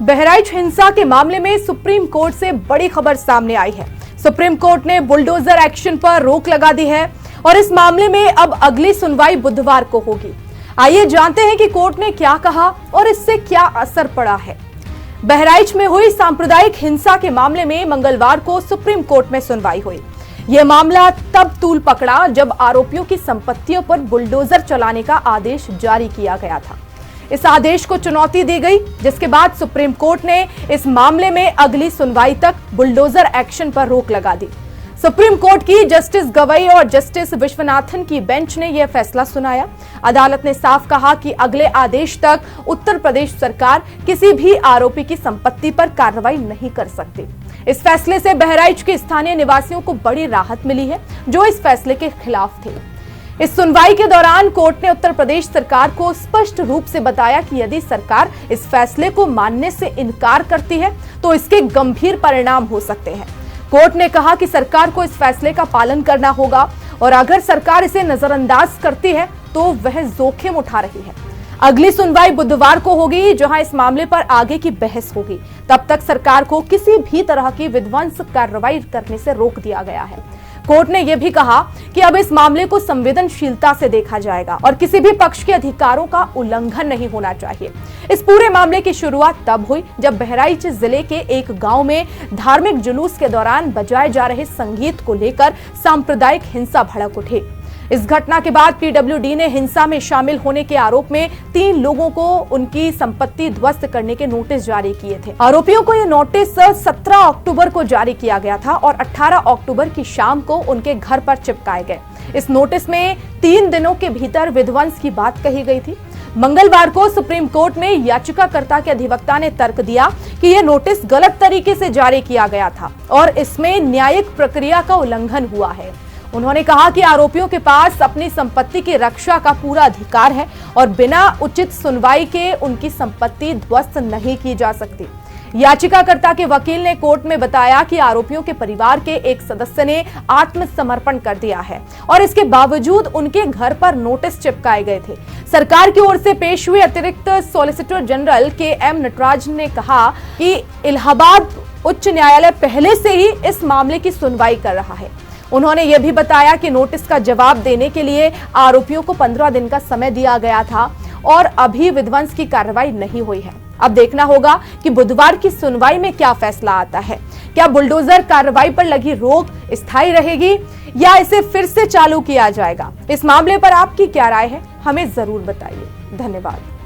बहराइच हिंसा के मामले में सुप्रीम कोर्ट से बड़ी खबर सामने आई है। सुप्रीम कोर्ट ने बुलडोजर एक्शन पर रोक लगा दी है और इस मामले में अब अगली सुनवाई बुधवार को होगी। आइए जानते हैं कि कोर्ट ने क्या कहा और इससे क्या असर पड़ा है। बहराइच में हुई सांप्रदायिक हिंसा के मामले में मंगलवार को सुप्रीम कोर्ट में सुनवाई हुई। यह मामला तब तूल पकड़ा जब आरोपियों की संपत्तियों पर बुलडोजर चलाने का आदेश जारी किया गया था। इस आदेश को चुनौती दी गई, जिसके बाद सुप्रीम कोर्ट ने इस मामले में अगली सुनवाई तक बुलडोजर एक्शन पर रोक लगा दी। सुप्रीम कोर्ट की जस्टिस गवई और जस्टिस विश्वनाथन की बेंच ने यह फैसला सुनाया। अदालत ने साफ कहा कि अगले आदेश तक उत्तर प्रदेश सरकार किसी भी आरोपी की संपत्ति पर कार्रवाई नहीं कर सकती। इस फैसले से बहराइच के स्थानीय निवासियों को बड़ी राहत मिली है, जो इस फैसले के खिलाफ थे। इस सुनवाई के दौरान कोर्ट ने उत्तर प्रदेश सरकार को स्पष्ट रूप से बताया कि यदि सरकार इस फैसले को मानने से इनकार करती है तो इसके गंभीर परिणाम हो सकते हैं। कोर्ट ने कहा कि सरकार को इस फैसले का पालन करना होगा और अगर सरकार इसे नजरअंदाज करती है तो वह जोखिम उठा रही है। अगली सुनवाई बुधवार को होगी, जहां इस मामले पर आगे की बहस होगी। तब तक सरकार को किसी भी तरह की विध्वंस कार्रवाई करने से रोक दिया गया है। कोर्ट ने यह भी कहा कि अब इस मामले को संवेदनशीलता से देखा जाएगा और किसी भी पक्ष के अधिकारों का उल्लंघन नहीं होना चाहिए। इस पूरे मामले की शुरुआत तब हुई जब बहराइच जिले के एक गांव में धार्मिक जुलूस के दौरान बजाए जा रहे संगीत को लेकर सांप्रदायिक हिंसा भड़क उठी। इस घटना के बाद पीडब्ल्यूडी ने हिंसा में शामिल होने के आरोप में 3 लोगों को उनकी संपत्ति ध्वस्त करने के नोटिस जारी किए थे। आरोपियों को यह नोटिस 17 अक्टूबर को जारी किया गया था और 18 अक्टूबर की शाम को उनके घर पर चिपकाए गए। इस नोटिस में 3 दिनों के भीतर विध्वंस की बात कही गई थी। मंगलवार को सुप्रीम कोर्ट में याचिकाकर्ता के अधिवक्ता ने तर्क दिया कि यह नोटिस गलत तरीके से जारी किया गया था और इसमें न्यायिक प्रक्रिया का उल्लंघन हुआ है। उन्होंने कहा कि आरोपियों के पास अपनी संपत्ति की रक्षा का पूरा अधिकार है और बिना उचित सुनवाई के उनकी संपत्ति ध्वस्त नहीं की जा सकती। याचिकाकर्ता के वकील ने कोर्ट में बताया कि आरोपियों के परिवार के एक सदस्य ने आत्मसमर्पण कर दिया है और इसके बावजूद उनके घर पर नोटिस चिपकाए गए थे। सरकार की ओर से पेश हुए अतिरिक्त सॉलिसिटर जनरल के.एम. नटराज ने कहा कि इलाहाबाद उच्च न्यायालय पहले से ही इस मामले की सुनवाई कर रहा है। उन्होंने यह भी बताया कि नोटिस का जवाब देने के लिए आरोपियों को 15 दिन का समय दिया गया था और अभी विध्वंस की कार्रवाई नहीं हुई है। अब देखना होगा कि बुधवार की सुनवाई में क्या फैसला आता है। क्या बुलडोजर कार्रवाई पर लगी रोक स्थायी रहेगी या इसे फिर से चालू किया जाएगा? इस मामले पर आपकी क्या राय है, हमें जरूर बताइए। धन्यवाद।